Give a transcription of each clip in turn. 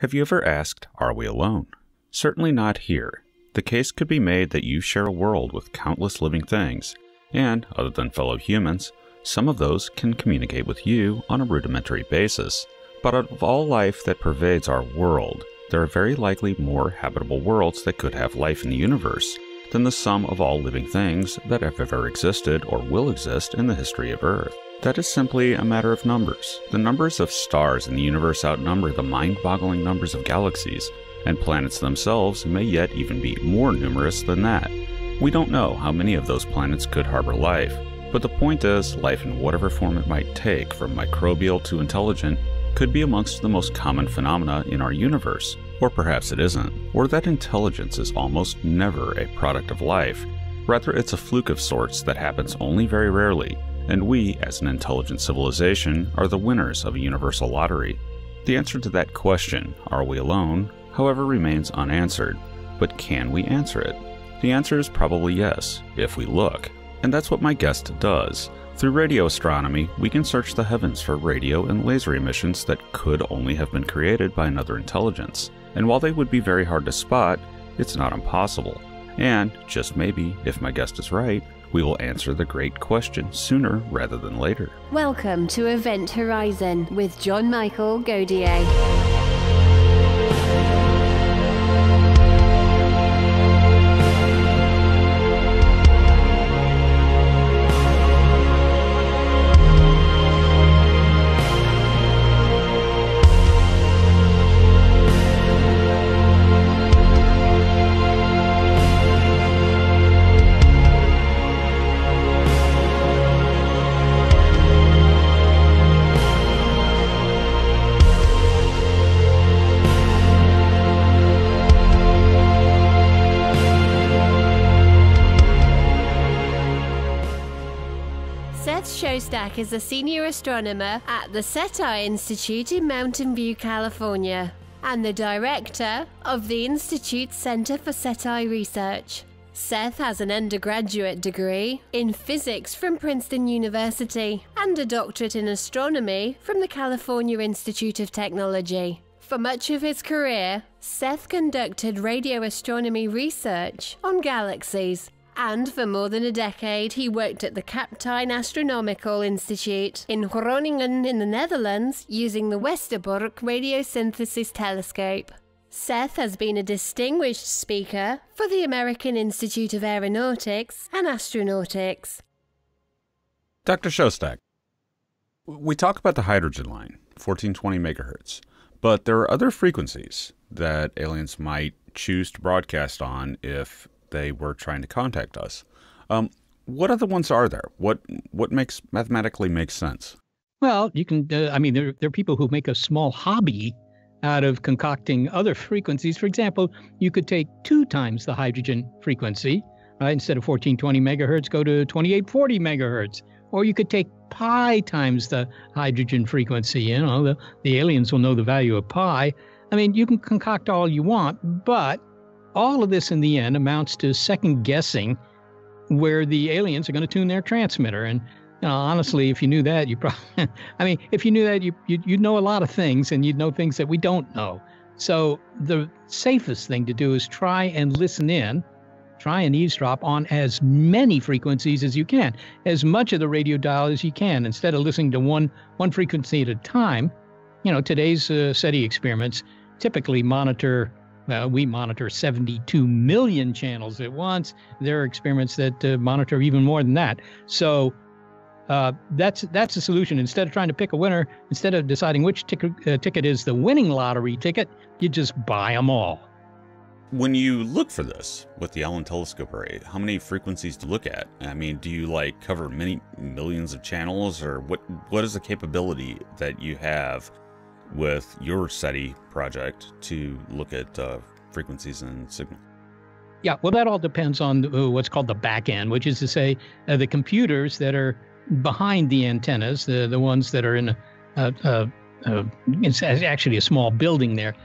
Have you ever asked, are we alone? Certainly not here. The case could be made that you share a world with countless living things, and, other than fellow humans, some of those can communicate with you on a rudimentary basis. But out of all life that pervades our world, there are very likely more habitable worlds that could have life in the universe than the sum of all living things that have ever existed or will exist in the history of Earth. That is simply a matter of numbers. The numbers of stars in the universe outnumber the mind-boggling numbers of galaxies, and planets themselves may yet even be more numerous than that. We don't know how many of those planets could harbor life, but the point is, life in whatever form it might take, from microbial to intelligent, could be amongst the most common phenomena in our universe. Or perhaps it isn't, or that intelligence is almost never a product of life. Rather, it's a fluke of sorts that happens only very rarely, and we, as an intelligent civilization, are the winners of a universal lottery. The answer to that question, are we alone, however, remains unanswered. But can we answer it? The answer is probably yes, if we look. And that's what my guest does. Through radio astronomy, we can search the heavens for radio and laser emissions that could only have been created by another intelligence. And while they would be very hard to spot, it's not impossible. And, just maybe, if my guest is right, we will answer the great question sooner rather than later. Welcome to Event Horizon with John Michael Godier. Seth Shostak is a senior astronomer at the SETI Institute in Mountain View, California, and the director of the Institute's Center for SETI Research. Seth has an undergraduate degree in physics from Princeton University and a doctorate in astronomy from the California Institute of Technology. For much of his career, Seth conducted radio astronomy research on galaxies, and for more than a decade he worked at the Kaptein Astronomical Institute in Groningen in the Netherlands using the Westerbork radiosynthesis telescope. Seth has been a distinguished speaker for the American Institute of Aeronautics and Astronautics. Dr. Shostak, we talk about the hydrogen line, 1420 megahertz, but there are other frequencies that aliens might choose to broadcast on if they were trying to contact us. What other ones are there? What mathematically makes sense? Well, you can, there are people who make a small hobby out of concocting other frequencies. For example, you could take 2 times the hydrogen frequency, right? Instead of 1420 megahertz, go to 2840 megahertz. Or you could take pi times the hydrogen frequency. You know, the aliens will know the value of pi. I mean, you can concoct all you want, but all of this in the end amounts to second guessing where the aliens are going to tune their transmitter. And honestly, if you knew that, you probably, if you knew that, you'd know a lot of things, and you'd know things that we don't know. So the safest thing to do is try and listen in, try and eavesdrop on as many frequencies as you can, as much of the radio dial as you can, instead of listening to one frequency at a time. Today's SETI experiments typically we monitor 72 million channels at once. There are experiments that monitor even more than that. So that's the solution. Instead of trying to pick a winner, instead of deciding which ticket is the winning lottery ticket, you just buy them all. When you look for this with the Allen Telescope Array, how many frequencies do you look at? I mean, do you cover many millions of channels, or what is the capability that you have with your SETI project to look at frequencies and signal? Yeah, well, that all depends on what's called the back end, which is to say the computers that are behind the antennas, the ones that are in it's actually a small building there.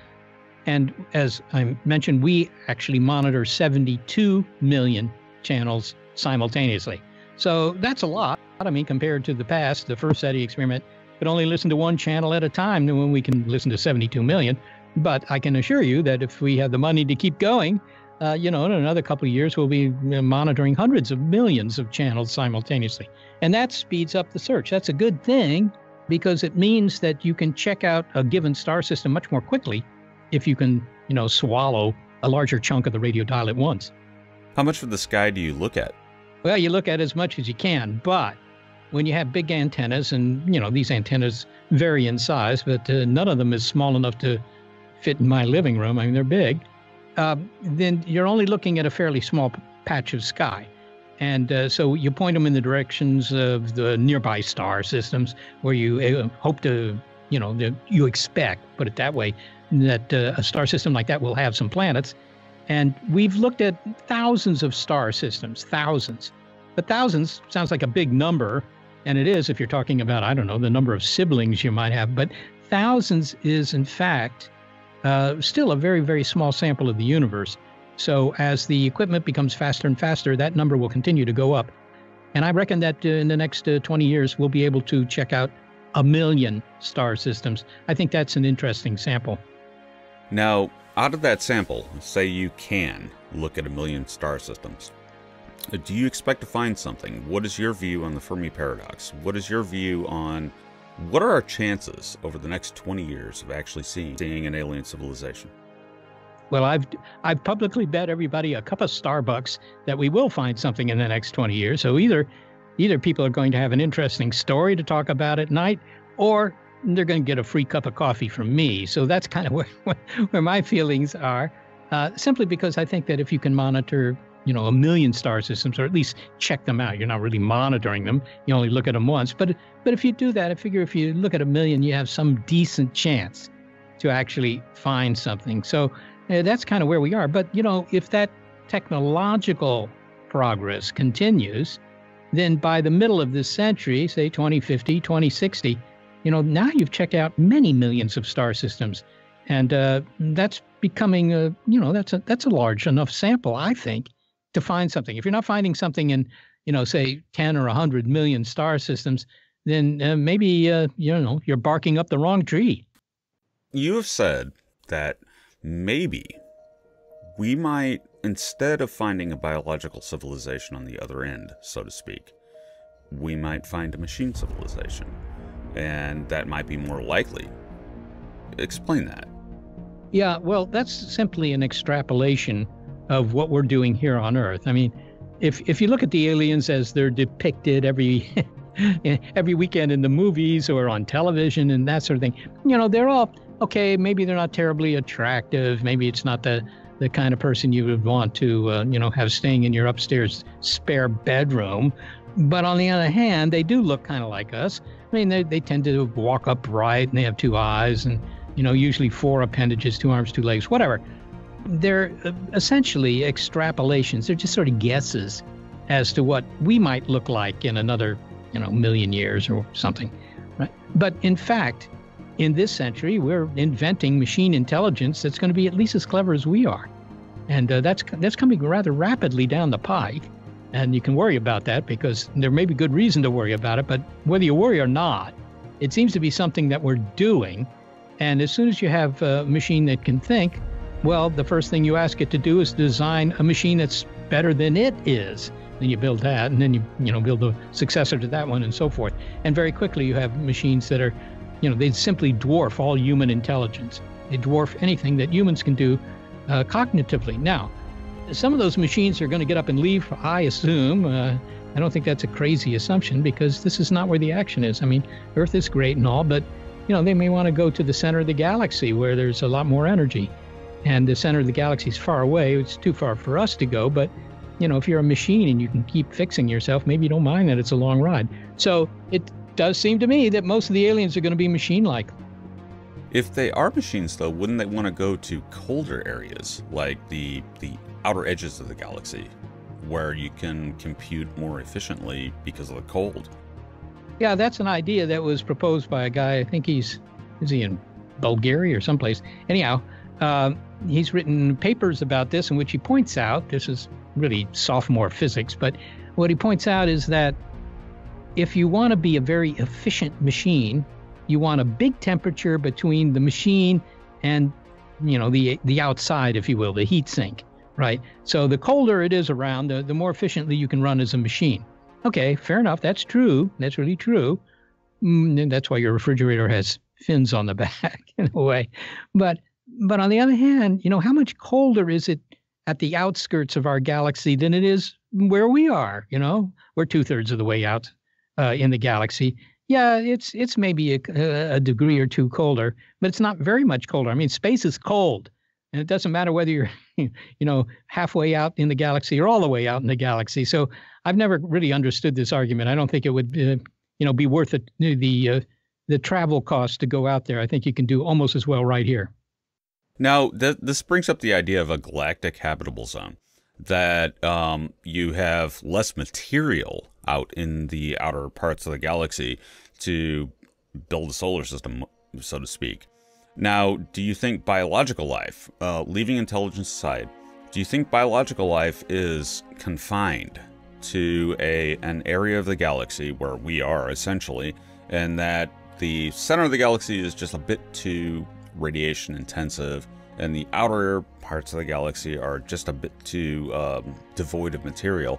And as I mentioned, we actually monitor 72 million channels simultaneously. So that's a lot. Compared to the past, the first SETI experiment could only listen to one channel at a time, and when we can listen to 72 million, But I can assure you that if we have the money to keep going, in another couple of years, we'll be monitoring hundreds of millions of channels simultaneously. And that speeds up the search. That's a good thing because it means that you can check out a given star system much more quickly if you can, swallow a larger chunk of the radio dial at once. How much of the sky do you look at? Well, you look at as much as you can, but when you have big antennas, and, these antennas vary in size, but none of them is small enough to fit in my living room. I mean, they're big. Then you're only looking at a fairly small patch of sky. And so you point them in the directions of the nearby star systems where you hope to, you expect, put it that way, that a star system like that will have some planets. And we've looked at thousands of star systems, thousands. But thousands sounds like a big number, and it is if you're talking about, I don't know, the number of siblings you might have. But thousands is, in fact, still a very, very small sample of the universe. So as the equipment becomes faster and faster, that number will continue to go up. And I reckon that in the next 20 years, we'll be able to check out 1 million star systems. I think that's an interesting sample. Now, out of that sample, say you can look at 1 million star systems. Do you expect to find something? What is your view on the Fermi paradox? What is your view on what are our chances over the next 20 years of actually seeing an alien civilization? Well, I've publicly bet everybody a cup of Starbucks that we will find something in the next 20 years. So either people are going to have an interesting story to talk about at night, or they're going to get a free cup of coffee from me. So that's kind of where my feelings are, simply because I think that if you can monitor, 1 million star systems, or at least check them out, you're not really monitoring them. You only look at them once. But if you do that, I figure if you look at 1 million, you have some decent chance to actually find something. So that's kind of where we are. But, if that technological progress continues, then by the middle of this century, say 2050, 2060, now you've checked out many millions of star systems. And that's becoming, that's a large enough sample, I think, to find something. If you're not finding something in, say 10 or 100 million star systems, then maybe, you're barking up the wrong tree. You have said that maybe we might, instead of finding a biological civilization on the other end, so to speak, we might find a machine civilization. And that might be more likely. Explain that. Yeah, well, that's simply an extrapolation of what we're doing here on Earth. I mean, if you look at the aliens as they're depicted every weekend in the movies or on television and that sort of thing, they're all, okay, maybe they're not terribly attractive. Maybe it's not the kind of person you would want to, have staying in your upstairs spare bedroom. But on the other hand, they do look kind of like us. I mean, they tend to walk upright, and they have 2 eyes and, usually 4 appendages, 2 arms, 2 legs, whatever. They're essentially extrapolations. They're just sort of guesses as to what we might look like in another, million years or something, right? But in fact, in this century, we're inventing machine intelligence that's going to be at least as clever as we are. And that's coming rather rapidly down the pike. And you can worry about that because there may be good reason to worry about it. But whether you worry or not, it seems to be something that we're doing. And as soon as you have a machine that can think, well, the first thing you ask it to do is design a machine that's better than it is. Then you build that, and then you build a successor to that one, and so forth. And very quickly you have machines that are, they simply dwarf all human intelligence. They dwarf anything that humans can do cognitively. Now, some of those machines are going to get up and leave, I assume. I don't think that's a crazy assumption because this is not where the action is. I mean, Earth is great and all, but, they may want to go to the center of the galaxy where there's a lot more energy. And the center of the galaxy is far away. It's too far for us to go. But, if you're a machine and you can keep fixing yourself, maybe you don't mind that it's a long ride. So it does seem to me that most of the aliens are going to be machine-like. If they are machines, though, wouldn't they want to go to colder areas, like the outer edges of the galaxy, where you can compute more efficiently because of the cold? Yeah, that's an idea that was proposed by a guy. I think is he in Bulgaria or someplace? Anyhow, he's written papers about this in which he points out, this is really sophomore physics, but what he points out is that if you want to be a very efficient machine, you want a big temperature between the machine and the outside, if you will, the heat sink, right? So the colder it is around, the more efficiently you can run as a machine. Okay, fair enough. That's true. That's really true. And that's why your refrigerator has fins on the back in a way. But on the other hand, how much colder is it at the outskirts of our galaxy than it is where we are? We're 2/3 of the way out in the galaxy. Yeah, it's maybe a degree or two colder, but it's not very much colder. I mean, space is cold, and it doesn't matter whether you're, halfway out in the galaxy or all the way out in the galaxy. So I've never really understood this argument. I don't think it would, be worth it, the travel cost to go out there. I think you can do almost as well right here. Now, this brings up the idea of a galactic habitable zone, that you have less material out in the outer parts of the galaxy to build a solar system, so to speak. Now, do you think biological life, leaving intelligence aside, do you think biological life is confined to an area of the galaxy where we are essentially, and that the center of the galaxy is just a bit too radiation intensive, and the outer parts of the galaxy are just a bit too devoid of material?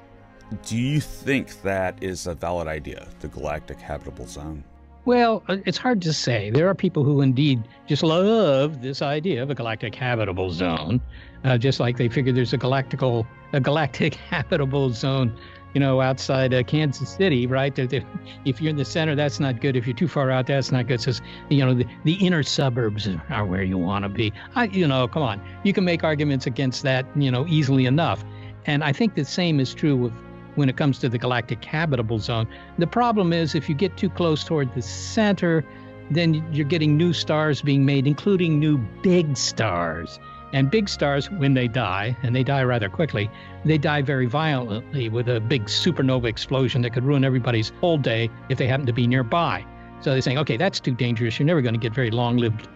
Do you think that is a valid idea, the galactic habitable zone? Well, it's hard to say. There are people who indeed just love this idea of a galactic habitable zone, just like they figure there's a galactic habitable zone, outside Kansas City, right? If you're in the center, that's not good. If you're too far out, that's not good. So, the inner suburbs are where you want to be. Come on. You can make arguments against that, easily enough. And I think the same is true when it comes to the galactic habitable zone. The problem is if you get too close toward the center, then you're getting new stars being made, including new big stars. And big stars, when they die, and they die rather quickly, they die very violently with a big supernova explosion that could ruin everybody's whole day if they happen to be nearby. So they're saying, okay, that's too dangerous. You're never going to get very long-lived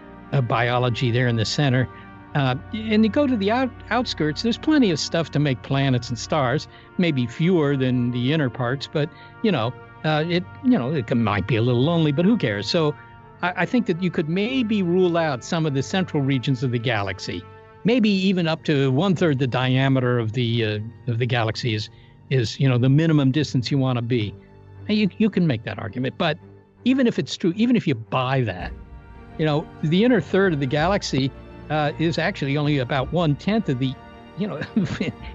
biology there in the center. And you go to the outskirts, there's plenty of stuff to make planets and stars, maybe fewer than the inner parts, but, it might be a little lonely, but who cares? So I think that you could maybe rule out some of the central regions of the galaxy. Maybe even up to 1/3 the diameter of the galaxy is the minimum distance you want to be. You can make that argument, but even if it's true, even if you buy that, the inner third of the galaxy is actually only about 1/10 of the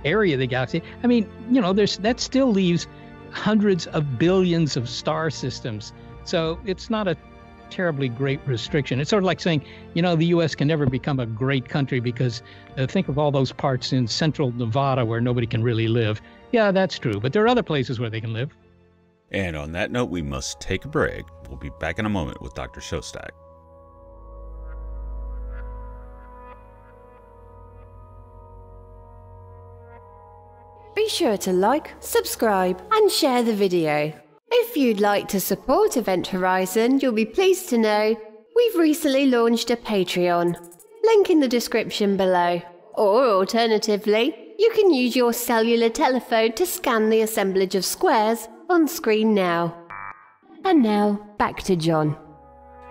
area of the galaxy. I mean, that still leaves hundreds of billions of star systems. So it's not a terribly great restriction. It's sort of like saying, the U.S. can never become a great country because think of all those parts in central Nevada where nobody can really live. Yeah, that's true. But there are other places where they can live. And on that note, we must take a break. We'll be back in a moment with Dr. Shostak. Be sure to like, subscribe, and share the video. If you'd like to support Event Horizon, you'll be pleased to know we've recently launched a Patreon. Link in the description below. Or alternatively, you can use your cellular telephone to scan the assemblage of squares on screen now. And now, back to John.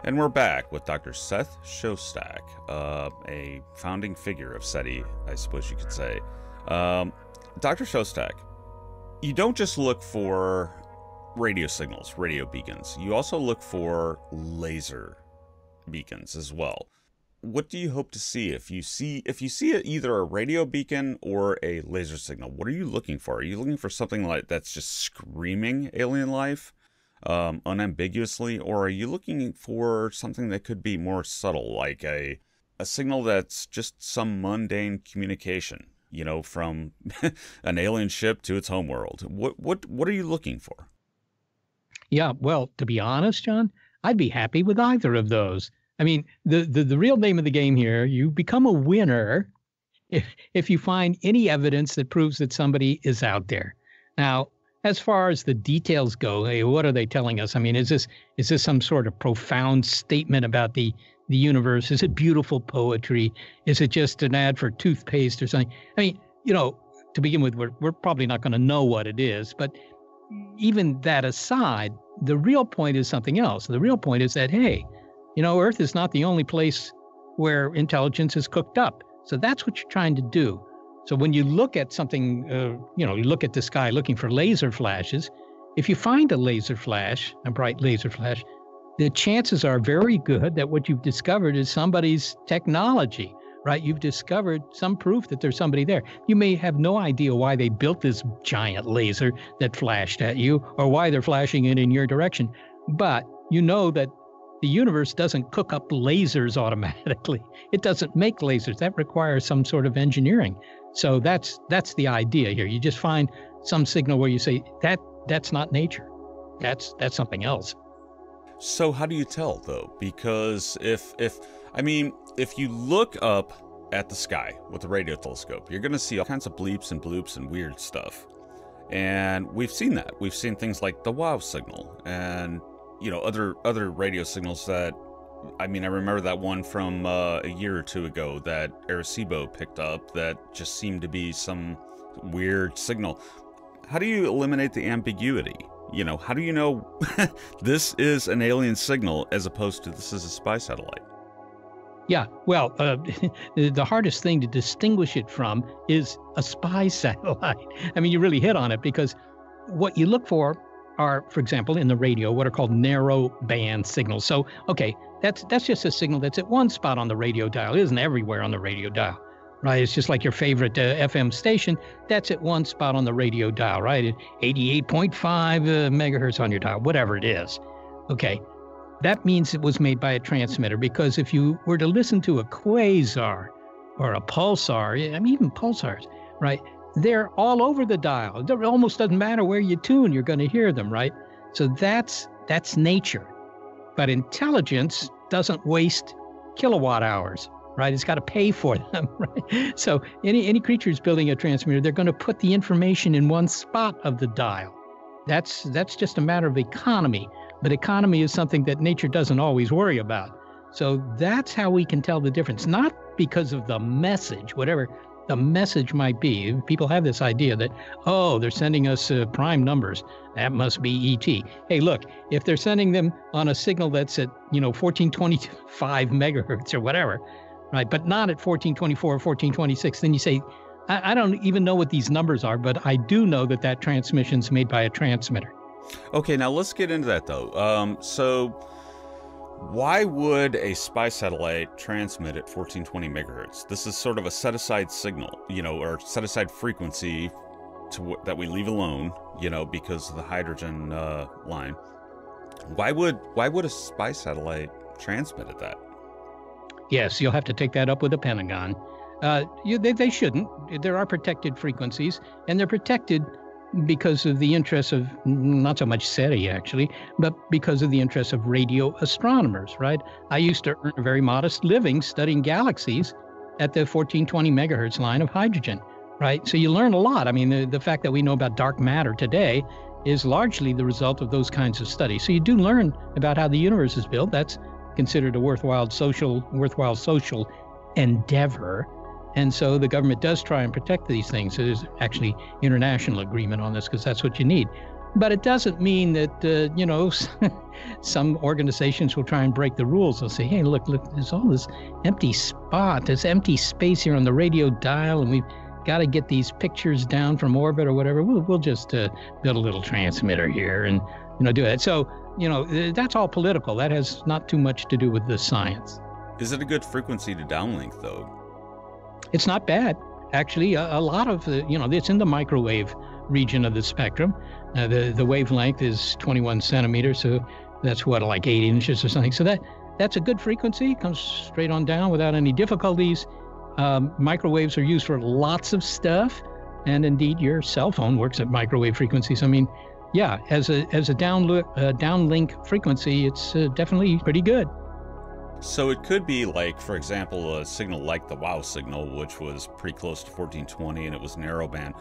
And we're back with Dr. Seth Shostak, a founding figure of SETI, I suppose you could say. Dr. Shostak, you don't just look for radio signals, radio beacons. You also look for laser beacons as well. What do you hope to see if you see either a radio beacon or a laser signal? What are you looking for? Are you looking for something like that's just screaming alien life, unambiguously, or are you looking for something that could be more subtle, like a signal that's just some mundane communication, from an alien ship to its homeworld? What are you looking for? Yeah, well, to be honest, John, I'd be happy with either of those. I mean, the real name of the game here, you become a winner if you find any evidence that proves that somebody is out there. Now, as far as the details go, hey, what are they telling us? I mean, is this some sort of profound statement about the universe? Is it beautiful poetry? Is it just an ad for toothpaste or something? I mean, to begin with, we're probably not going to know what it is, but even that aside, the real point is something else. The real point is that, hey, Earth is not the only place where intelligence is cooked up. So that's what you're trying to do. So when you look at something, you look at the sky looking for laser flashes, if you find a laser flash, a bright laser flash, the chances are very good that what you've discovered is somebody's technology, right? You've discovered some proof that there's somebody there. You may have no idea why they built this giant laser that flashed at you or why they're flashing it in your direction, but you know that the universe doesn't cook up lasers automatically. It doesn't make lasers. That requires some sort of engineering. So that's the idea here. You just find some signal where you say that's not nature. That's something else. So how do you tell though? Because if you look up at the sky with the radio telescope, you're going to see all kinds of bleeps and bloops and weird stuff. And we've seen that. We've seen things like the wow signal and other radio signals that, I remember that one from a year or two ago that Arecibo picked up that just seemed to be some weird signal. How do you eliminate the ambiguity? How do you know this is an alien signal as opposed to this is a spy satellite? Yeah, well, the hardest thing to distinguish it from is a spy satellite. You really hit on it, because what you look for are, for example, in the radio, what are called narrow band signals. So, okay, that's just a signal that's at one spot on the radio dial. It isn't everywhere on the radio dial, right? It's just like your favorite FM station. That's at one spot on the radio dial, right? At 88.5 megahertz on your dial, whatever it is. Okay, that means it was made by a transmitter, because if you were to listen to a quasar or a pulsar, even pulsars, right? They're all over the dial. It almost doesn't matter where you tune, you're going to hear them, right? So that's nature. But intelligence doesn't waste kilowatt hours, right? It's got to pay for them, right? So any creature who's building a transmitter, they're going to put the information in one spot of the dial. That's just a matter of economy. But economy is something that nature doesn't always worry about. So that's how we can tell the difference, not because of the message, whatever the message might be. People have this idea that, they're sending us prime numbers. That must be ET. Hey, look, if they're sending them on a signal that's at, 1425 megahertz or whatever, right, but not at 1424 or 1426, then you say, I don't even know what these numbers are, but I do know that transmission's made by a transmitter. Okay, now let's get into that though. So why would a spy satellite transmit at 1420 megahertz? This is sort of a set-aside signal, or set-aside frequency that we leave alone, because of the hydrogen line. Why would a spy satellite transmit at that? Yes, you'll have to take that up with the Pentagon. They shouldn't. There are protected frequencies, and they're protected because of the interests of not so much SETI, actually, but because of the interests of radio astronomers, right? I used to earn a very modest living studying galaxies at the 1420 megahertz line of hydrogen, right? So you learn a lot. The fact that we know about dark matter today is largely the result of those kinds of studies. So you do learn about how the universe is built. That's considered a worthwhile social endeavor. And so the government does try and protect these things. So there's actually international agreement on this, because that's what you need. But it doesn't mean that, some organizations will try and break the rules. They'll say, hey, look, there's all this empty spot, this empty space here on the radio dial, and we've got to get these pictures down from orbit or whatever. We'll just build a little transmitter here and, do that. So, that's all political. That has not too much to do with the science. Is it a good frequency to downlink, though? It's not bad, actually. A lot of it's in the microwave region of the spectrum. The wavelength is 21 centimeters, so that's like 8 inches or something. So that's a good frequency. It comes straight on down without any difficulties. Microwaves are used for lots of stuff, and indeed, your cell phone works at microwave frequencies. As a downlink frequency, it's definitely pretty good. So it could be like, for example, a signal like the WOW signal, which was pretty close to 1420 and it was narrowband.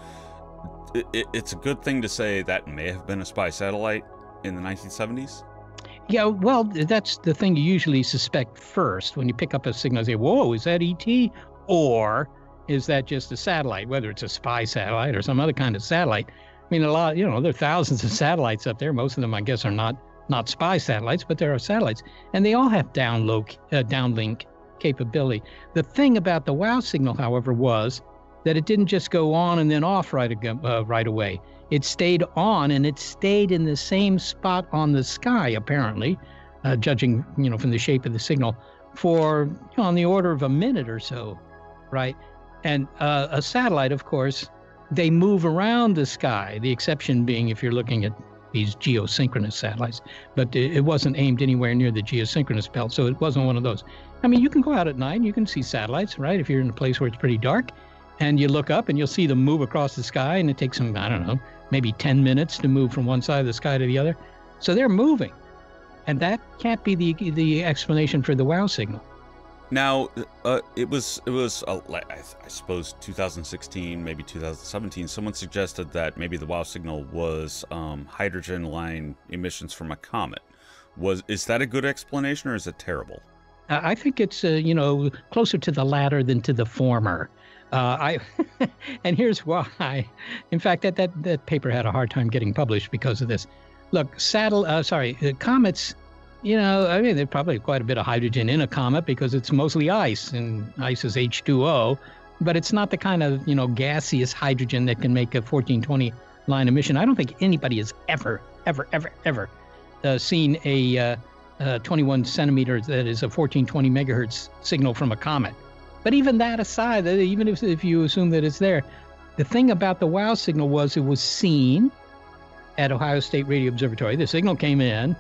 It's a good thing to say that may have been a spy satellite in the 1970s? Yeah, well, that's the thing you usually suspect first when you pick up a signal. Say, whoa, is that ET? Or is that just a satellite, whether it's a spy satellite or some other kind of satellite? A lot, there are thousands of satellites up there. Most of them, I guess, are not spy satellites, but there are satellites, and they all have downlink capability. The thing about the WOW signal, however, was that it didn't just go on and then off right away. It stayed on, and it stayed in the same spot on the sky, apparently, judging from the shape of the signal, for on the order of a minute or so, right? And a satellite, of course, they move around the sky, the exception being if you're looking at these geosynchronous satellites, but it wasn't aimed anywhere near the geosynchronous belt, so it wasn't one of those. I mean, you can go out at night and you can see satellites, right? If you're in a place where it's pretty dark, and you look up and you'll see them move across the sky, and it takes them, I don't know, maybe 10 minutes to move from one side of the sky to the other. So they're moving, and that can't be the explanation for the WOW signal. Now, it was I suppose 2016, maybe 2017, someone suggested that maybe the WOW signal was hydrogen line emissions from a comet. Is that a good explanation, or is it terrible? I think it's closer to the latter than to the former. And here's why. In fact, that paper had a hard time getting published because of this. Look, comets. I mean, there's probably quite a bit of hydrogen in a comet because it's mostly ice, and ice is H2O, but it's not the kind of, gaseous hydrogen that can make a 1420 line emission. I don't think anybody has ever seen a 21 centimeters that is a 1420 megahertz signal from a comet. But even that aside, even if you assume that it's there, the thing about the WOW signal was it was seen at Ohio State Radio Observatory. The signal came in,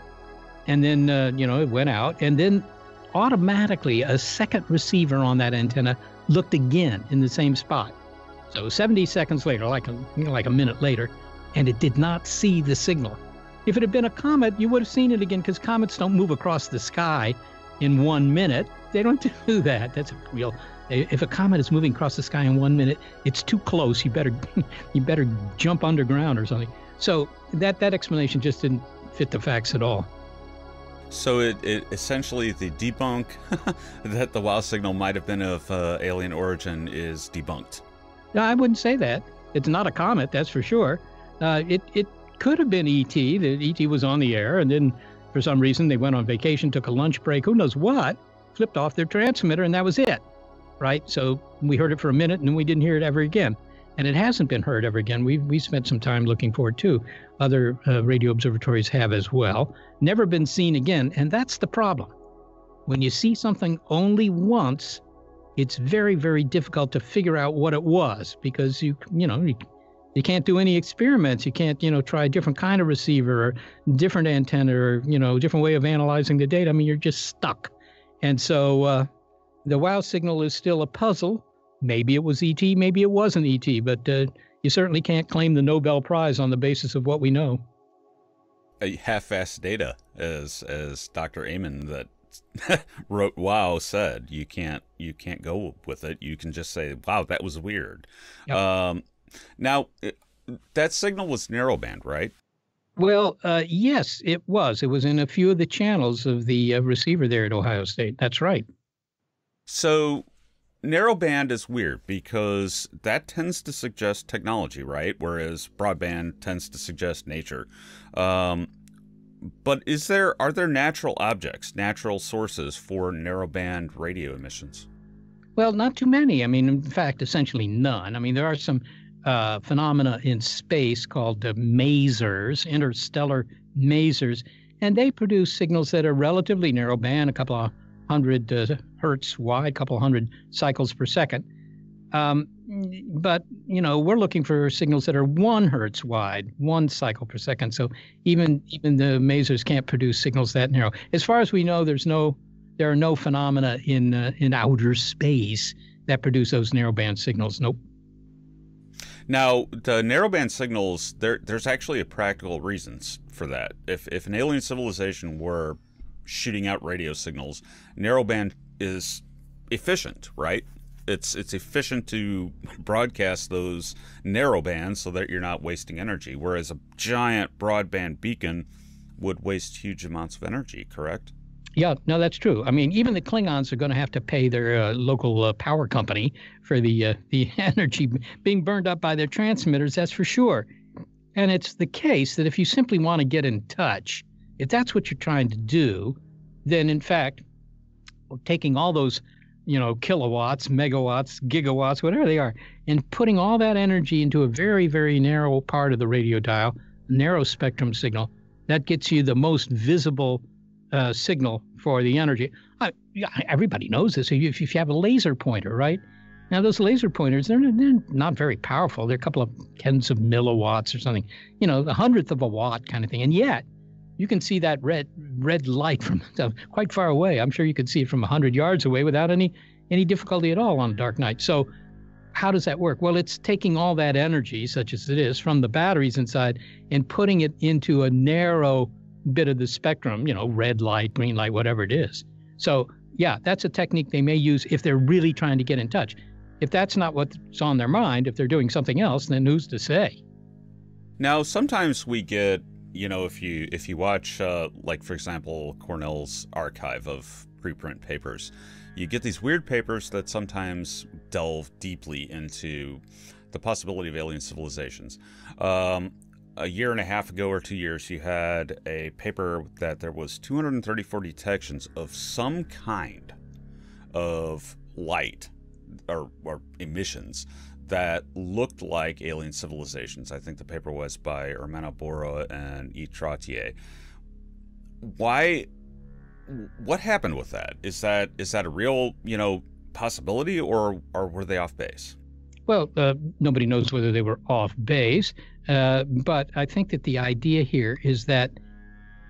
and then, it went out, and then automatically a second receiver on that antenna looked again in the same spot. So 70 seconds later, like a minute later, and it did not see the signal. If it had been a comet, you would have seen it again, because comets don't move across the sky in 1 minute. They don't do that. That's real. If a comet is moving across the sky in 1 minute, it's too close. You better jump underground or something. So that explanation just didn't fit the facts at all. So it essentially, the debunk that the WOW signal might have been of alien origin is debunked. No, I wouldn't say that. It's not a comet, that's for sure. It could have been ET. The ET was on the air, and then for some reason they went on vacation, took a lunch break, who knows what, flipped off their transmitter, and that was it, right? So we heard it for a minute, and then we didn't hear it ever again. And it hasn't been heard ever again. We spent some time looking for it too. Other radio observatories have as well. Never been seen again, and that's the problem. When you see something only once, it's very, very difficult to figure out what it was, because you can't do any experiments. You can't try a different kind of receiver or different antenna or different way of analyzing the data. I mean, you're just stuck. And so the WOW signal is still a puzzle. Maybe it was ET, maybe it wasn't ET, but you certainly can't claim the Nobel Prize on the basis of what we know. A half-assed data, as Dr. Amen that wrote WOW said. You can't go with it. You can just say, wow, that was weird. Yep. Now, that signal was narrowband, right? Well, yes, it was. It was in a few of the channels of the receiver there at Ohio State. That's right. So narrowband is weird because that tends to suggest technology, right? Whereas broadband tends to suggest nature. But are there natural objects, natural sources for narrowband radio emissions? Well, not too many. I mean, in fact, essentially none. I mean, there are some phenomena in space called masers, interstellar masers, and they produce signals that are relatively narrowband, a couple of hundred hertz wide, a couple hundred cycles per second. But, we're looking for signals that are 1 hertz wide, 1 cycle per second. So even the masers can't produce signals that narrow. As far as we know, there are no phenomena in outer space that produce those narrowband signals. Nope. Now, the narrowband signals, there's actually a practical reasons for that. If an alien civilization were shooting out radio signals, narrowband is efficient, right? It's efficient to broadcast those narrow bands so that you're not wasting energy, whereas a giant broadband beacon would waste huge amounts of energy, correct? Yeah, no, that's true. I mean, even the Klingons are going to have to pay their local power company for the energy being burned up by their transmitters, that's for sure. And it's the case that if you simply want to get in touch, if that's what you're trying to do, then in fact, taking all those kilowatts, megawatts, gigawatts, whatever they are, and putting all that energy into a very, very narrow part of the radio dial, narrow spectrum signal, that gets you the most visible signal for the energy. Everybody knows this. If you have a laser pointer, right? Now, those laser pointers, they're not very powerful. They're a couple of tens of milliwatts or something, the hundredth of a watt kind of thing. And yet, you can see that red light from quite far away. I'm sure you could see it from 100 yards away without any difficulty at all on a dark night. So how does that work? Well, it's taking all that energy, such as it is, from the batteries inside and putting it into a narrow bit of the spectrum, red light, green light, whatever it is. So, yeah, that's a technique they may use if they're really trying to get in touch. If that's not what's on their mind, if they're doing something else, then who's to say? Now, sometimes we get, if you watch, like, for example, Cornell's archive of preprint papers, you get these weird papers that sometimes delve deeply into the possibility of alien civilizations. A year and a half ago or 2 years, you had a paper that there was 234 detections of some kind of light or emissions that looked like alien civilizations. I think the paper was by Ermano Bora and ETupdates. What happened with that? Is that a real, possibility, or were they off base? Well, nobody knows whether they were off base, but I think that the idea here is that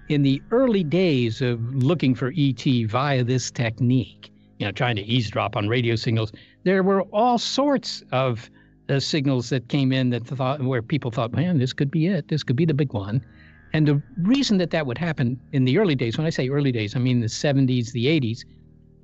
in the early days of looking for ET via this technique, trying to eavesdrop on radio signals, there were all sorts of signals that came in where people thought, man, this could be it. This could be the big one. And the reason that would happen in the early days, when I say early days, I mean the 70s, the 80s,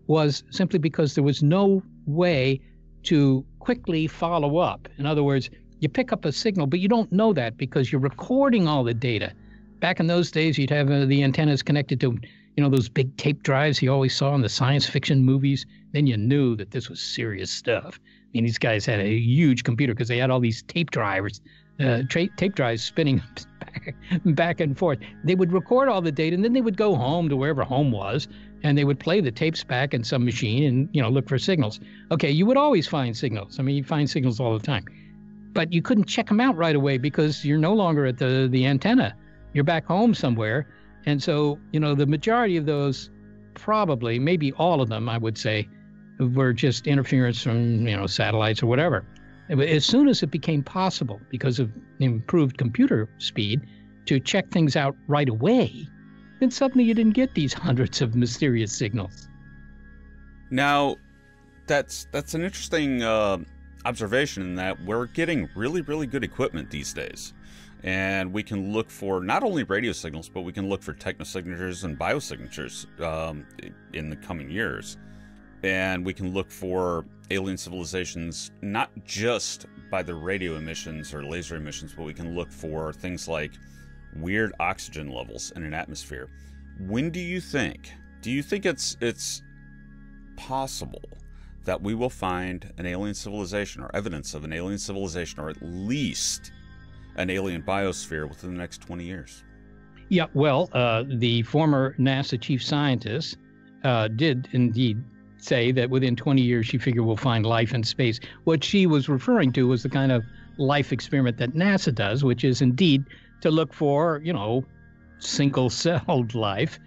was simply because there was no way to quickly follow up. In other words, you pick up a signal, but you don't know that because you're recording all the data. Back in those days, you'd have the antennas connected to, those big tape drives you always saw in the science fiction movies. Then you knew that this was serious stuff. I mean, these guys had a huge computer because they had all these tape drives spinning back and forth. They would record all the data, and then they would go home to wherever home was, and they would play the tapes back in some machine and, look for signals. Okay, you would always find signals. I mean, you find signals all the time. But you couldn't check them out right away because you're no longer at the antenna. You're back home somewhere. And so, the majority of those, probably, maybe all of them, I would say, were just interference from, satellites or whatever. As soon as it became possible, because of improved computer speed, to check things out right away, then suddenly you didn't get these hundreds of mysterious signals. Now, that's an interesting observation in that we're getting really, really good equipment these days. And we can look for not only radio signals, but we can look for technosignatures and biosignatures in the coming years. And we can look for alien civilizations not just by the radio emissions or laser emissions, but we can look for things like weird oxygen levels in an atmosphere. When do you think it's possible that we will find an alien civilization or evidence of an alien civilization, or at least an alien biosphere, within the next 20 years? Yeah, well, the former NASA chief scientist did indeed say that within 20 years she figured we'll find life in space. What she was referring to was the kind of life experiment that NASA does, which is indeed to look for, single-celled life.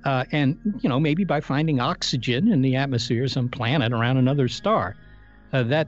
And, maybe by finding oxygen in the atmosphere of some planet around another star. That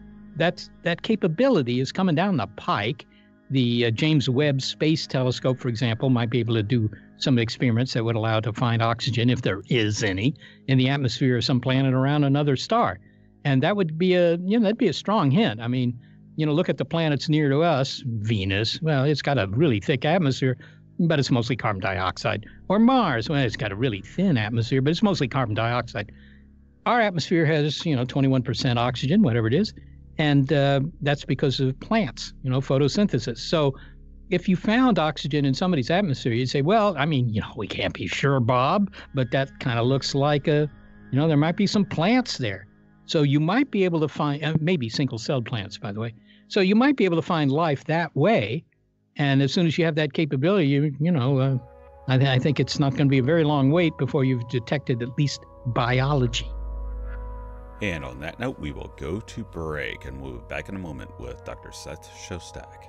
capability is coming down the pike. The James Webb Space Telescope, for example, might be able to do some experiments that would allow to find oxygen, if there is any, in the atmosphere of some planet around another star. And that would be that'd be a strong hint. I mean, look at the planets near to us. Venus, well, it's got a really thick atmosphere, but it's mostly carbon dioxide. Or Mars, well, it's got a really thin atmosphere, but it's mostly carbon dioxide. Our atmosphere has, 21% oxygen, whatever it is. And that's because of plants, photosynthesis. So if you found oxygen in somebody's atmosphere, you'd say, well, I mean, we can't be sure, Bob, but that kind of looks like there might be some plants there. So you might be able to find, maybe single-celled plants, by the way. So you might be able to find life that way. And as soon as you have that capability, I think it's not going to be a very long wait before you've detected at least biology. And on that note, we will go to break, and we'll be back in a moment with Dr. Seth Shostak.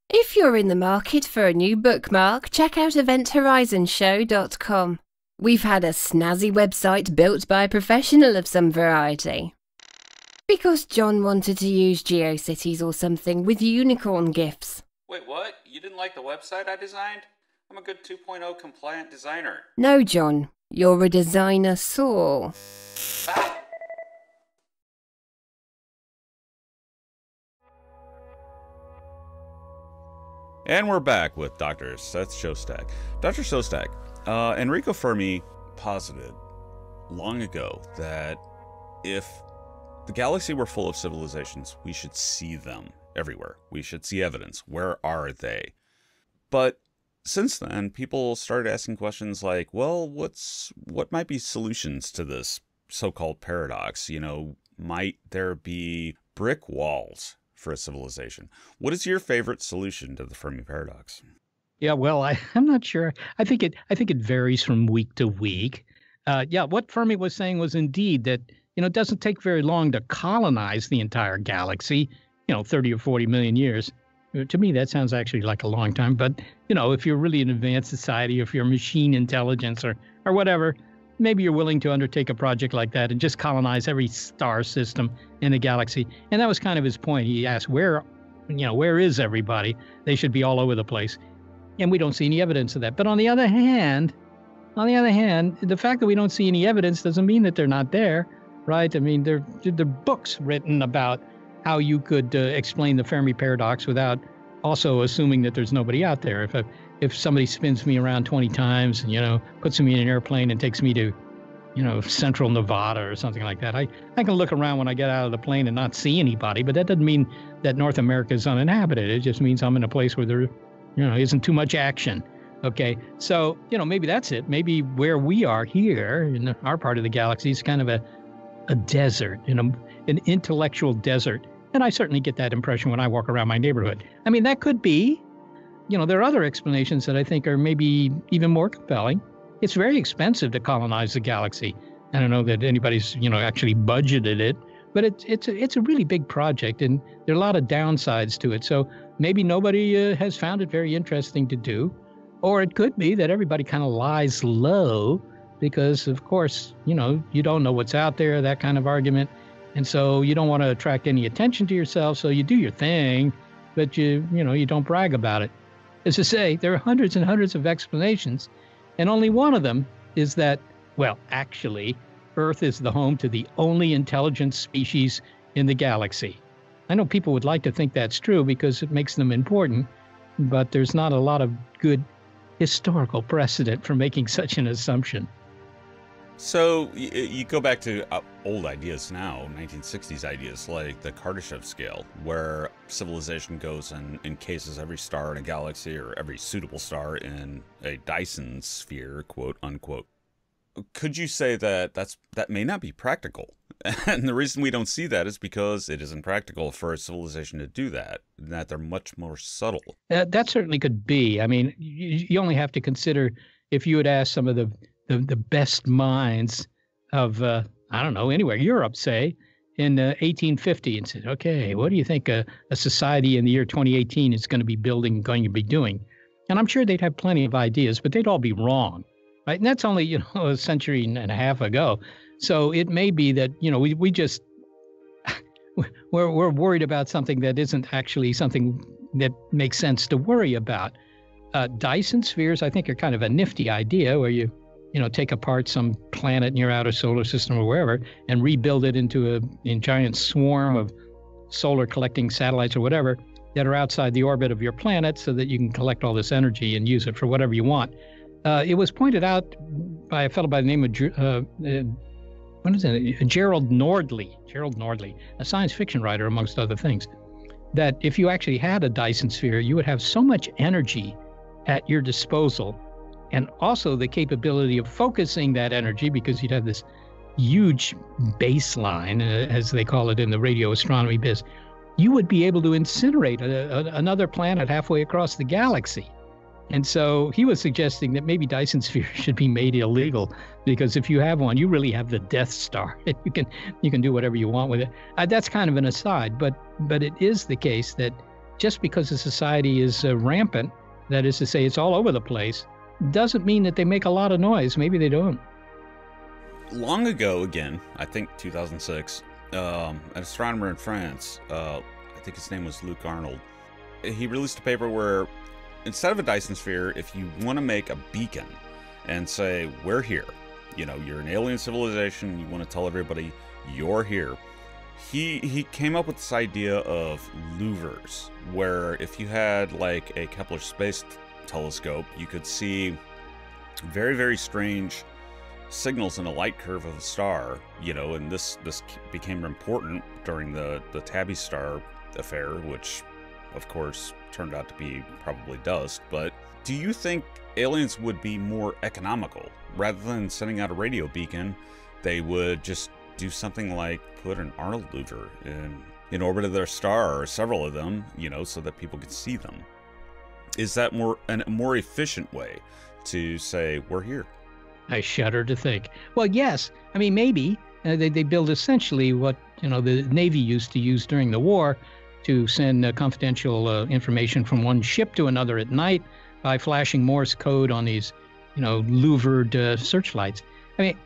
If you're in the market for a new bookmark, check out eventhorizonshow.com. We've had a snazzy website built by a professional of some variety. Because John wanted to use GeoCities or something with unicorn gifs. Wait, what? You didn't like the website I designed? I'm a good 2.0 compliant designer. No, John. You're a designer saw. Ah! And we're back with Dr. Seth Shostak. Dr. Shostak, Enrico Fermi posited long ago that if the galaxy were full of civilizations, we should see them everywhere. We should see evidence. Where are they? But since then, people started asking questions like, well, what might be solutions to this so-called paradox? You know, might there be brick walls for a civilization? What is your favorite solution to the Fermi paradox? Yeah, well, I'm not sure. I think it varies from week to week. What Fermi was saying was indeed that, it doesn't take very long to colonize the entire galaxy, 30 or 40 million years. To me, that sounds actually like a long time. But, if you're really an advanced society, if you're machine intelligence or whatever, maybe you're willing to undertake a project like that and just colonize every star system in the galaxy. And that was kind of his point. He asked, where is everybody? They should be all over the place. And we don't see any evidence of that. But on the other hand, the fact that we don't see any evidence doesn't mean that they're not there, right? I mean, there are books written about how you could explain the Fermi paradox without also assuming that there's nobody out there. If somebody spins me around 20 times and, puts me in an airplane and takes me to, central Nevada or something like that, I can look around when I get out of the plane and not see anybody, but that doesn't mean that North America is uninhabited. It just means I'm in a place where there, isn't too much action. Okay, so, maybe that's it. Maybe where we are here in our part of the galaxy is kind of a desert, an intellectual desert. And I certainly get that impression when I walk around my neighborhood. I mean, that could be, there are other explanations that I think are maybe even more compelling. It's very expensive to colonize the galaxy. I don't know that anybody's, actually budgeted it, but it's a really big project and there are a lot of downsides to it. So maybe nobody has found it very interesting to do. Or it could be that everybody kind of lies low because, of course, you don't know what's out there, that kind of argument. And so you don't want to attract any attention to yourself, so you do your thing, but you don't brag about it. As I say, there are hundreds and hundreds of explanations, and only one of them is that, well, actually, Earth is the home to the only intelligent species in the galaxy. I know people would like to think that's true because it makes them important, but there's not a lot of good historical precedent for making such an assumption. So you go back to old ideas now, 1960s ideas like the Kardashev scale, where civilization goes and encases every star in a galaxy or every suitable star in a Dyson sphere, quote unquote. Could you say that that may not be practical? And the reason we don't see that is because it isn't practical for a civilization to do that, and that they're much more subtle. That certainly could be. I mean, you only have to consider if you had asked some of the best minds of, anywhere, Europe, say, in 1850 and said, okay, what do you think a society in the year 2018 is going to be doing? And I'm sure they'd have plenty of ideas, but they'd all be wrong, right? And that's only, a century and a half ago. So it may be that, we just, we're worried about something that isn't actually something that makes sense to worry about. Dyson spheres, I think, are kind of a nifty idea where you take apart some planet in your outer solar system or wherever and rebuild it into a giant swarm of solar collecting satellites or whatever that are outside the orbit of your planet so that you can collect all this energy and use it for whatever you want. It was pointed out by a fellow by the name of Gerald Nordley, a science fiction writer, amongst other things, that if you actually had a Dyson sphere, you would have so much energy at your disposal, and also the capability of focusing that energy, because you'd have this huge baseline, as they call it in the radio astronomy biz. You would be able to incinerate another planet halfway across the galaxy. And so he was suggesting that maybe Dyson spheres should be made illegal, because if you have one, you really have the Death Star. You can do whatever you want with it. That's kind of an aside, but it is the case that just because a society is rampant, that is to say, it's all over the place, doesn't mean that they make a lot of noise. Maybe they don't. Long ago, again, I think 2006, an astronomer in France, I think his name was Luc Arnold, he released a paper where instead of a Dyson sphere, if you want to make a beacon and say, we're here, you know, you're an alien civilization, you want to tell everybody you're here, he came up with this idea of louvers, where if you had like a Kepler space telescope, you could see very, very strange signals in a light curve of a star, you know, and this became important during the Tabby star affair, which of course turned out to be probably dust. But do you think aliens would be more economical? Rather than sending out a radio beacon, they would just do something like put an Arnold louver in orbit of their star, or several of them, you know, so that people could see them. Is that a more efficient way to say, we're here? I shudder to think. Well, yes. I mean, maybe they build essentially what, you know, the Navy used to use during the war to send confidential information from one ship to another at night by flashing Morse code on these, you know, louvered searchlights. I mean,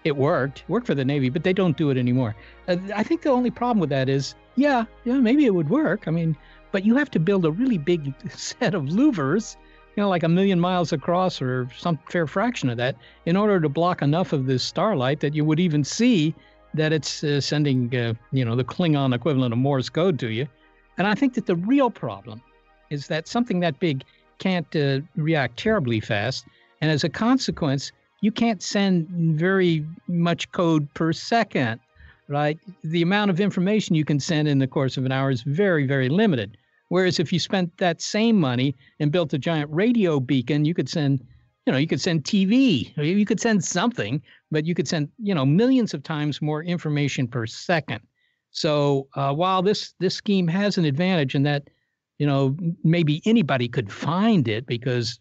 it worked for the Navy, but they don't do it anymore. I think the only problem with that is, yeah, maybe it would work. I mean, but you have to build a really big set of louvers, you know, like 1 million miles across or some fair fraction of that, in order to block enough of this starlight that you would even see that it's sending, you know, the Klingon equivalent of Morse code to you. And I think that the real problem is that something that big can't react terribly fast. And as a consequence, you can't send very much code per second, right? The amount of information you can send in the course of an hour is very, very limited. Whereas if you spent that same money and built a giant radio beacon, you could send, you know, you could send TV, you could send something, but you could send, you know, millions of times more information per second. So while this scheme has an advantage in that, you know, maybe anybody could find it, because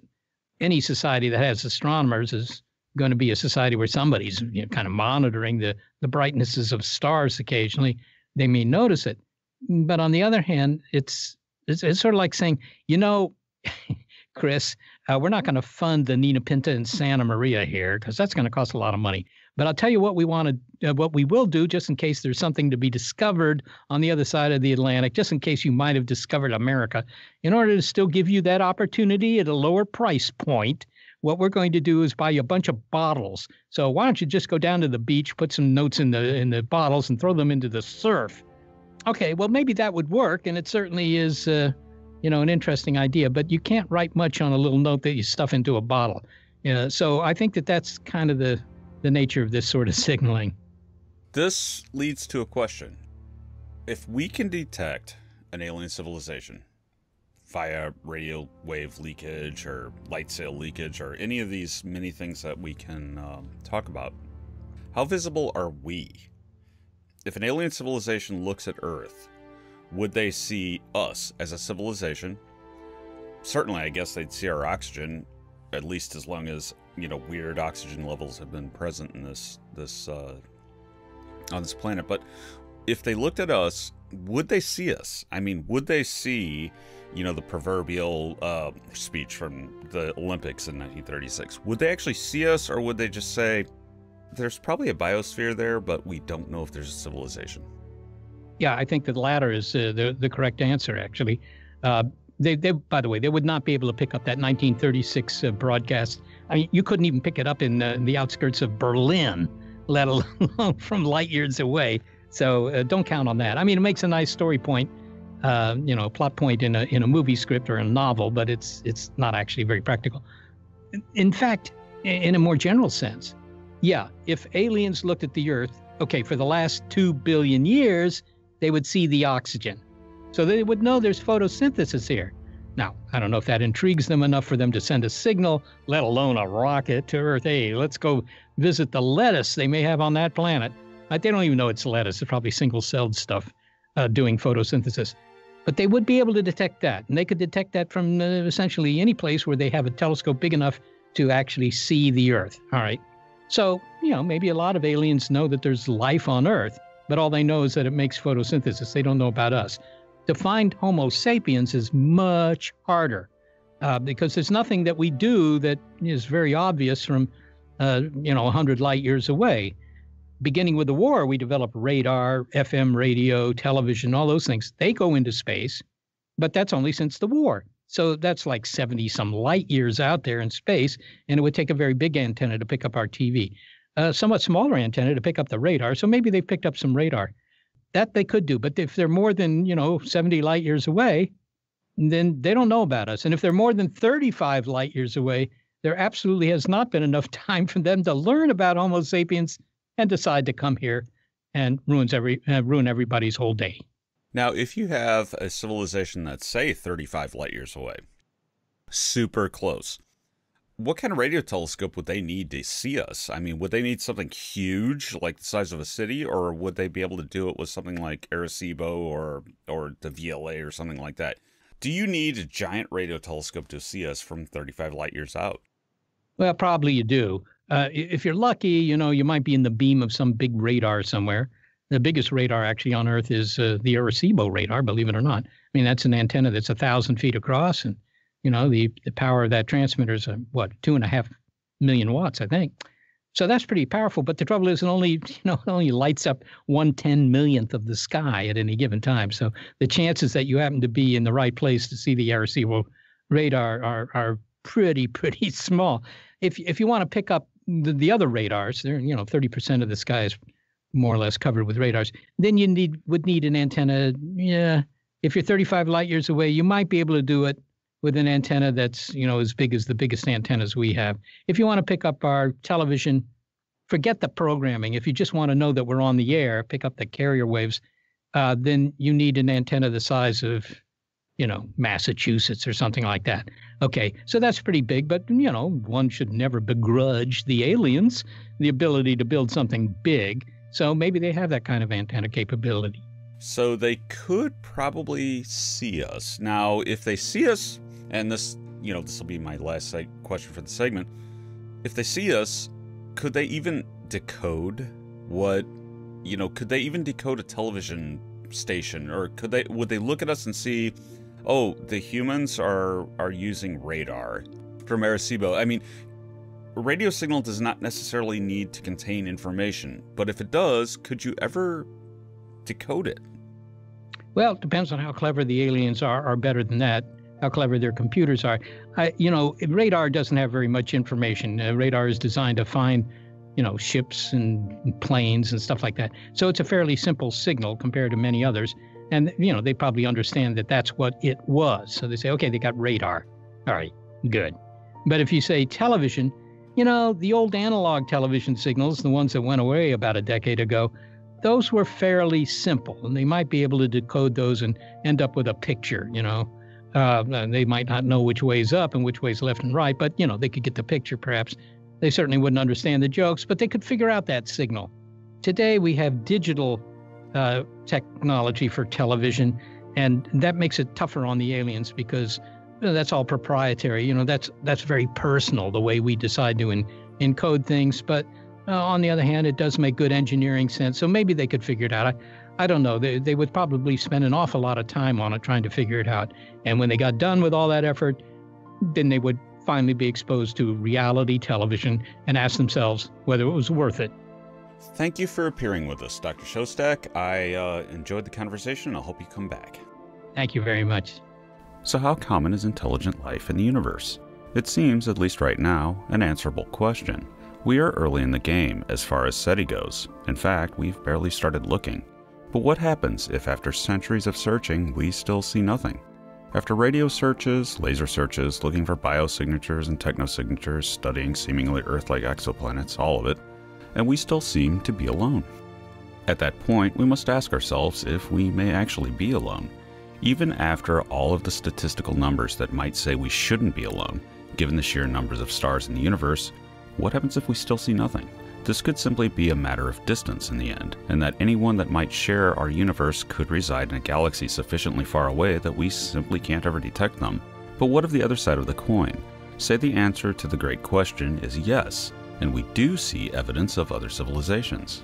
any society that has astronomers is going to be a society where somebody's, you know, kind of monitoring the brightnesses of stars occasionally, they may notice it. But on the other hand, it's sort of like saying, you know, Chris, we're not going to fund the Nina Pinta and Santa Maria here because that's going to cost a lot of money. But I'll tell you what what we will do, just in case there's something to be discovered on the other side of the Atlantic, just in case you might have discovered America, in order to still give you that opportunity at a lower price point. What we're going to do is buy you a bunch of bottles. So why don't you just go down to the beach, put some notes in the bottles, and throw them into the surf? Okay, well, maybe that would work, and it certainly is, you know, an interesting idea. But you can't write much on a little note that you stuff into a bottle. So I think that that's kind of the nature of this sort of signaling. This leads to a question. If we can detect an alien civilization via radio wave leakage or light sail leakage or any of these many things that we can talk about, how visible are we? If an alien civilization looks at Earth, would they see us as a civilization? Certainly, I guess they'd see our oxygen, at least as long as, you know, weird oxygen levels have been present in this on this planet. But if they looked at us, would they see us? I mean, would they see, you know, the proverbial speech from the Olympics in 1936? Would they actually see us, or would they just say, there's probably a biosphere there, but we don't know if there's a civilization? Yeah, I think the latter is the correct answer, actually. They, by the way, they would not be able to pick up that 1936 broadcast. I mean, you couldn't even pick it up in the outskirts of Berlin, let alone from light years away. So don't count on that. I mean, it makes a nice story point, you know, a plot point in a movie script or a novel, but it's not actually very practical. In fact, in a more general sense, yeah, if aliens looked at the Earth, okay, for the last 2 billion years, they would see the oxygen. So they would know there's photosynthesis here. Now, I don't know if that intrigues them enough for them to send a signal, let alone a rocket to Earth. Hey, let's go visit the lettuce they may have on that planet. They don't even know it's lettuce. It's probably single-celled stuff doing photosynthesis. But they would be able to detect that, and they could detect that from essentially any place where they have a telescope big enough to actually see the Earth. All right. So, maybe a lot of aliens know that there's life on Earth, but all they know is that it makes photosynthesis. They don't know about us. To find Homo sapiens is much harder because there's nothing that we do that is very obvious from, 100 light years away. Beginning with the war, we developed radar, FM radio, television, all those things. They go into space, but that's only since the war. So that's like 70-some light years out there in space, and it would take a very big antenna to pick up our TV. A somewhat smaller antenna to pick up the radar, so maybe they've picked up some radar. That they could do, but if they're more than, 70 light years away, then they don't know about us. And if they're more than 35 light years away, there absolutely has not been enough time for them to learn about Homo sapiens and decide to come here and ruin everybody's whole day. Now, if you have a civilization that's, say, 35 light years away, super close, what kind of radio telescope would they need to see us? I mean, would they need something huge, like the size of a city, or would they be able to do it with something like Arecibo or the VLA or something like that? Do you need a giant radio telescope to see us from 35 light years out? Well, probably you do. If you're lucky, you might be in the beam of some big radar somewhere. The biggest radar actually on Earth is the Arecibo radar, believe it or not. I mean, that's an antenna that's 1,000 feet across, and the power of that transmitter is 2.5 million watts, I think. So that's pretty powerful. But the trouble is, it only lights up 1/10 millionth of the sky at any given time. So the chances that you happen to be in the right place to see the Arecibo radar are pretty small. If you want to pick up the other radars, they're 30% of the sky is more or less covered with radars. Then you would need an antenna. Yeah, if you're 35 light years away, you might be able to do it with an antenna that's as big as the biggest antennas we have. If you want to pick up our television, forget the programming. If you just want to know that we're on the air, pick up the carrier waves, then you need an antenna the size of Massachusetts or something like that. Okay, so that's pretty big, but, one should never begrudge the aliens the ability to build something big. So maybe they have that kind of antenna capability. So they could probably see us. Now, if they see us, and this will be my last question for the segment. If they see us, could they even decode could they even decode a television station? Or would they look at us and see, oh, the humans are using radar from Arecibo? I mean, a radio signal does not necessarily need to contain information, but if it does, could you ever decode it? Well, it depends on how clever the aliens are, or better than that, how clever their computers are. Radar doesn't have very much information. Radar is designed to find, ships and planes and stuff like that. So it's a fairly simple signal compared to many others. And, they probably understand that that's what it was. So they say, okay, they got radar. All right, good. But if you say television, the old analog television signals, the ones that went away about a decade ago, those were fairly simple, and they might be able to decode those and end up with a picture, They might not know which way's up and which way's left and right, but, they could get the picture perhaps. They certainly wouldn't understand the jokes, but they could figure out that signal. Today, we have digital technology for television, and that makes it tougher on the aliens because that's all proprietary. That's very personal, the way we decide to encode things. But on the other hand, it does make good engineering sense. So maybe they could figure it out. I don't know. They would probably spend an awful lot of time on it trying to figure it out. And when they got done with all that effort, then they would finally be exposed to reality television and ask themselves whether it was worth it. Thank you for appearing with us, Dr. Shostak. I enjoyed the conversation, and I hope you come back. Thank you very much. So how common is intelligent life in the universe? It seems, at least right now, an answerable question. We are early in the game as far as SETI goes. In fact, we've barely started looking. But what happens if after centuries of searching, we still see nothing? After radio searches, laser searches, looking for biosignatures and technosignatures, studying seemingly Earth-like exoplanets, all of it, and we still seem to be alone. At that point, we must ask ourselves if we may actually be alone. Even after all of the statistical numbers that might say we shouldn't be alone, given the sheer numbers of stars in the universe, what happens if we still see nothing? This could simply be a matter of distance in the end, and that anyone that might share our universe could reside in a galaxy sufficiently far away that we simply can't ever detect them. But what of the other side of the coin? Say the answer to the great question is yes, and we do see evidence of other civilizations.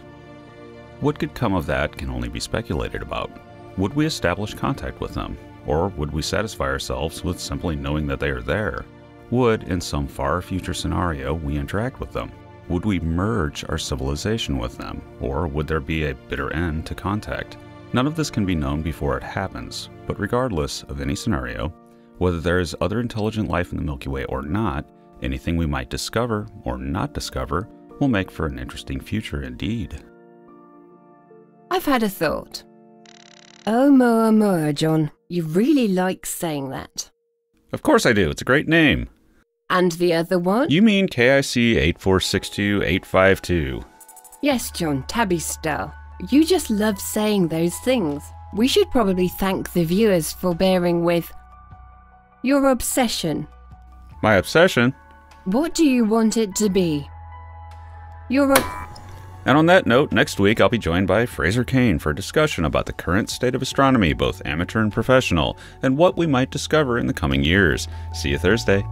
What could come of that can only be speculated about. Would we establish contact with them? Or would we satisfy ourselves with simply knowing that they are there? Would, in some far future scenario, we interact with them? Would we merge our civilization with them? Or would there be a bitter end to contact? None of this can be known before it happens, but regardless of any scenario, whether there is other intelligent life in the Milky Way or not, anything we might discover or not discover will make for an interesting future indeed. I've had a thought. Oumuamua, John. You really like saying that. Of course I do. It's a great name. And the other one? You mean KIC 8462852. Yes, John, Tabby style. You just love saying those things. We should probably thank the viewers for bearing with your obsession. My obsession? What do you want it to be? And on that note, next week I'll be joined by Fraser Kane for a discussion about the current state of astronomy, both amateur and professional, and what we might discover in the coming years. See you Thursday.